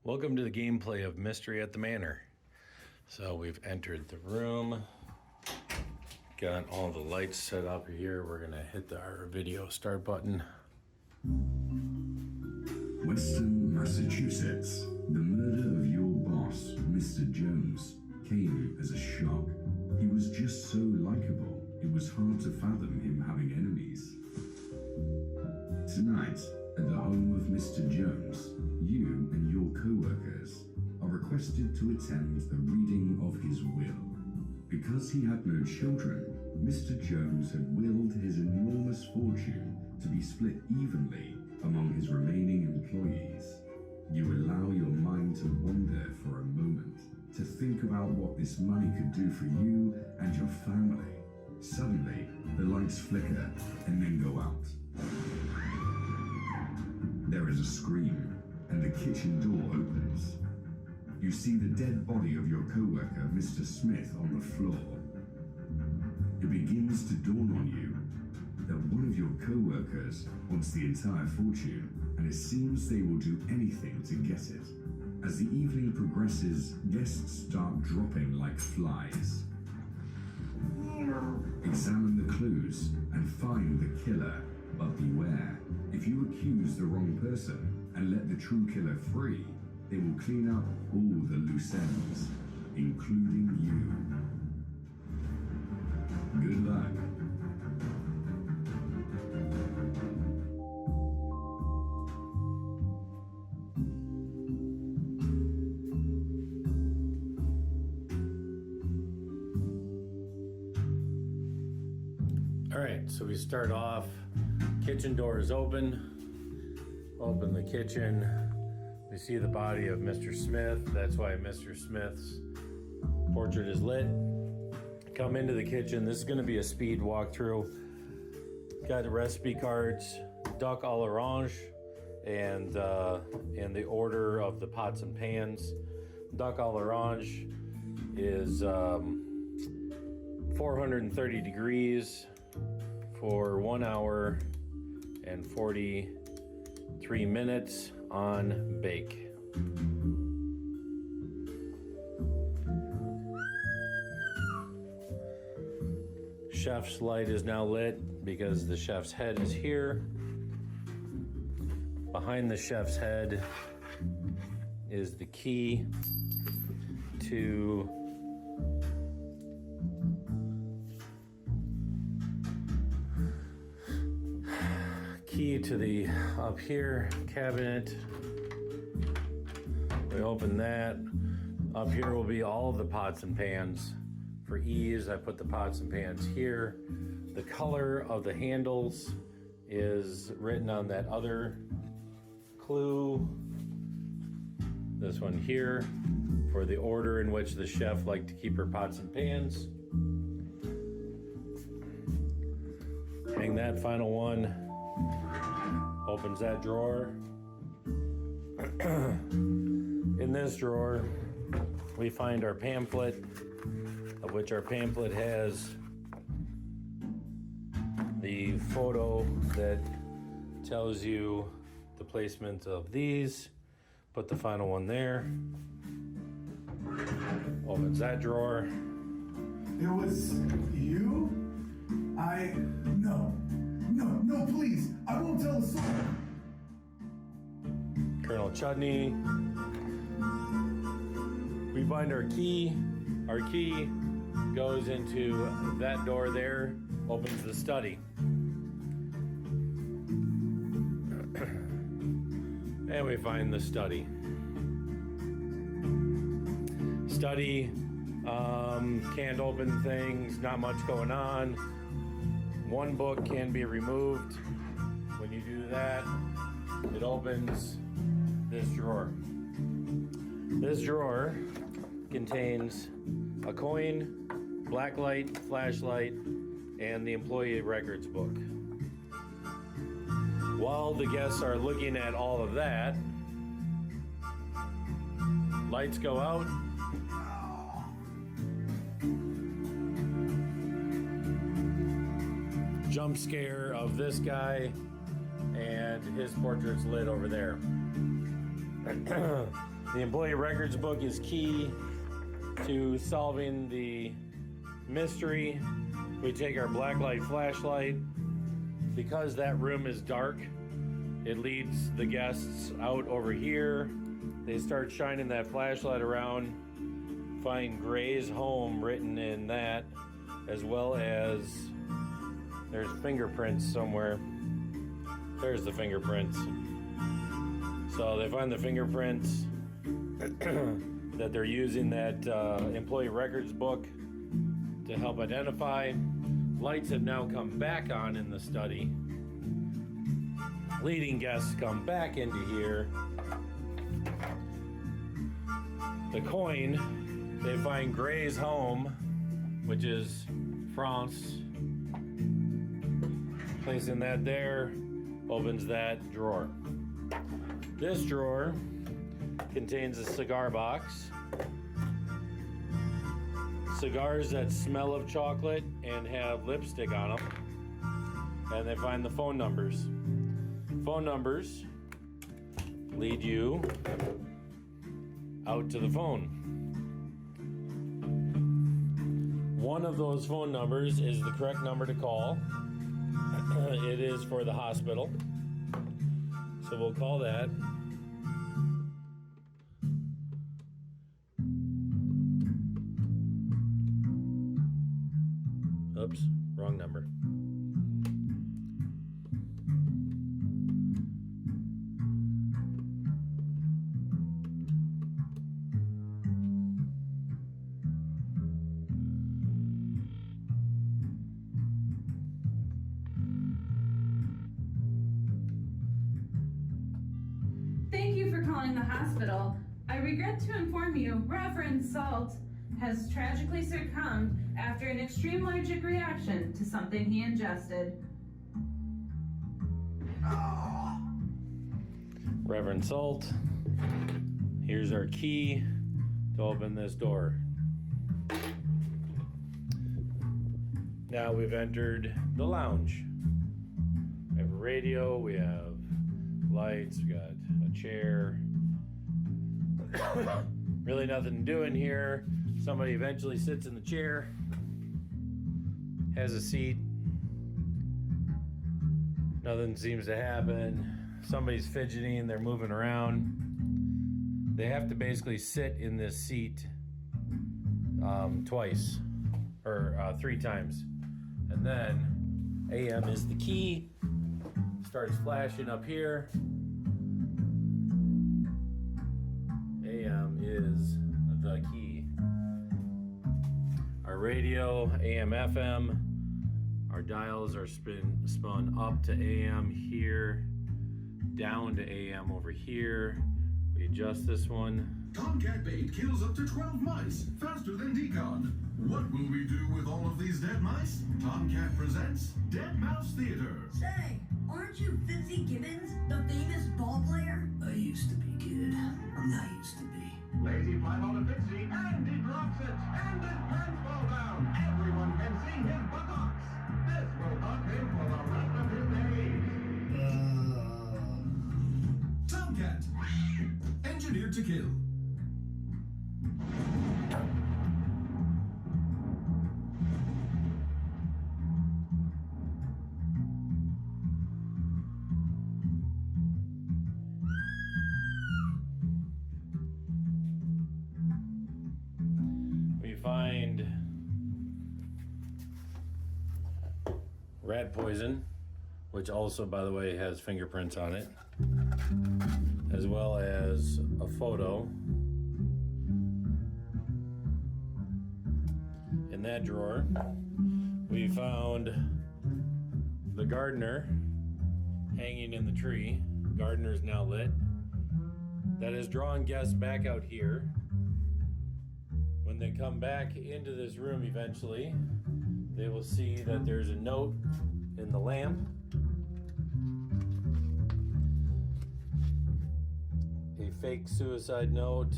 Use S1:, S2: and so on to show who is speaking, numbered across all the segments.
S1: Welcome to the gameplay of Mystery at the Manor. So we've entered the room, got all the lights set up here. We're gonna hit our video start button.
S2: Western Massachusetts. The murder of your boss, Mr. Jones, came as a shock. He was just so likable, it was hard to fathom him having enemies. Tonight, at the home of Mr. Jones, you and your co-workers are requested to attend the reading of his will. Because he had no children, Mr. Jones had willed his enormous fortune to be split evenly among his remaining employees. You allow your mind to wander for a moment, to think about what this money could do for you and your family. Suddenly, the lights flicker and then go out. There is a scream, and the kitchen door opens. You see the dead body of your co-worker, Mr. Smith, on the floor. It begins to dawn on you that one of your co-workers wants the entire fortune, and it seems they will do anything to get it. As the evening progresses, guests start dropping like flies. Examine the clues and find the killer, but beware. If you accuse the wrong person and let the true killer free, they will clean up all the loose ends, including you. Good luck.
S1: All right, so we start off, kitchen door is open the kitchen. We see the body of Mr. Smith. That's why Mr. Smith's portrait is lit. Come into the kitchen. This is gonna be a speed walkthrough. Got the recipe cards, duck à l'orange, and the order of the pots and pans. Duck à l'orange is 430 degrees for 1 hour and 43 minutes on bake. Chef's light is now lit because the chef's head is here. Behind the chef's head is the key to the up here cabinet. We open that. Up here will be all of the pots and pans. For ease, I put the pots and pans here. The color of the handles is written on that other clue. This one here for the order in which the chef liked to keep her pots and pans. Hang that final one. Opens that drawer. In this drawer, we find our pamphlet, of which our pamphlet has the photo that tells you the placement of these. Put the final one there. Opens that drawer.
S3: It was you? No, please. I won't tell a soul.
S1: Colonel Chudney. We find our key. Our key goes into that door there, opens the study. And we find the study. Study, can't open things, not much going on. One book can be removed. When you do that, it opens this drawer. This drawer contains a coin, blacklight, flashlight, and the employee records book. While the guests are looking at all of that, lights go out. Jump scare of this guy, and his portrait's lit over there. The employee records book is key to solving the mystery. We take our blacklight flashlight. Because that room is dark, it leads the guests out over here. They start shining that flashlight around, find Gray's home written in that, as well as there's fingerprints somewhere. There's the fingerprints. So they find the fingerprints that they're using that employee records book to help identify. Lights have now come back on in the study. Leading guests come back into here. The coin, they find Gray's home, which is France. Placing that there, opens that drawer. This drawer contains a cigar box. Cigars that smell of chocolate and have lipstick on them. And they find the phone numbers. Phone numbers lead you out to the phone. One of those phone numbers is the correct number to call. It is for the hospital. So we'll call that. Oops, wrong number.
S4: Thank you for calling the hospital. I regret to inform you, Reverend Salt has tragically succumbed after an extreme allergic reaction to something he ingested.
S1: Reverend Salt, here's our key to open this door. Now we've entered the lounge. We have a radio, we have lights, we got a chair. Really nothing to do in here. Somebody eventually sits in the chair, has a seat. Nothing seems to happen. Somebody's fidgeting, they're moving around. They have to basically sit in this seat twice, or 3 times. And then AM is the key. Starts flashing up here. AM is the key. Our radio, AM, FM. Our dials are spun up to AM here, down to AM over here. We adjust this one.
S3: Tomcat bait kills up to 12 mice faster than Decon. What will we do with all of these dead mice? Tomcat presents Dead Mouse Theater.
S5: Say, aren't you Fitzy Gibbons, the famous ball player?
S6: I used to be good. I'm not used to be.
S3: Lazy fly ball to Fitzy, and he drops it, and his pants fall down. Everyone can see his buttocks. This will haunt him for the rest of his days. Tomcat, engineered to kill.
S1: We find rat poison, which also, by the way, has fingerprints on it, as well as a photo. In that drawer, we found the gardener hanging in the tree. The gardener is now lit. That is drawing guests back out here. When they come back into this room eventually, they will see that there's a note in the lamp. A fake suicide note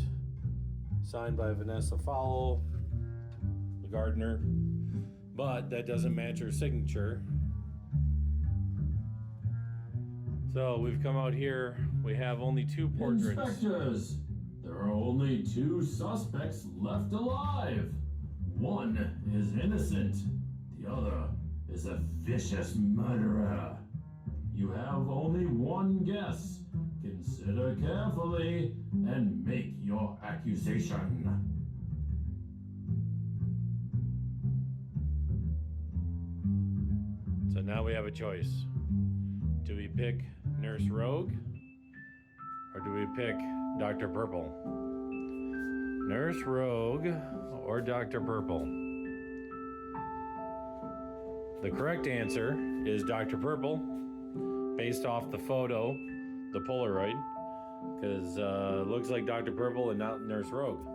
S1: signed by Vanessa Fowle, the gardener, but that doesn't match her signature. So we've come out here, we have only 2 portraits.
S6: Inspectors, there are
S7: 2 suspects left alive. One is innocent, the other is a vicious murderer. You have only one guess. Consider carefully and make your accusation.
S1: So now we have a choice. Do we pick Nurse Rogue or do we pick Dr. Purple? Nurse Rogue or Dr. Purple? The correct answer is Dr. Purple, based off the photo, the Polaroid, because it looks like Dr. Purple and not Nurse Rogue.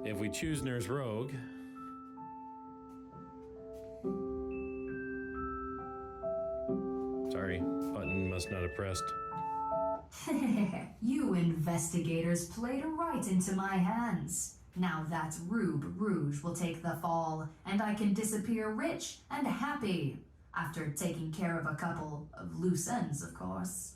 S1: If we choose Nurse Rogue, sorry, button must not have pressed.
S8: You investigators played right into my hands. Now that Rube Rouge will take the fall, and I can disappear rich and happy, after taking care of a couple of loose ends, of course.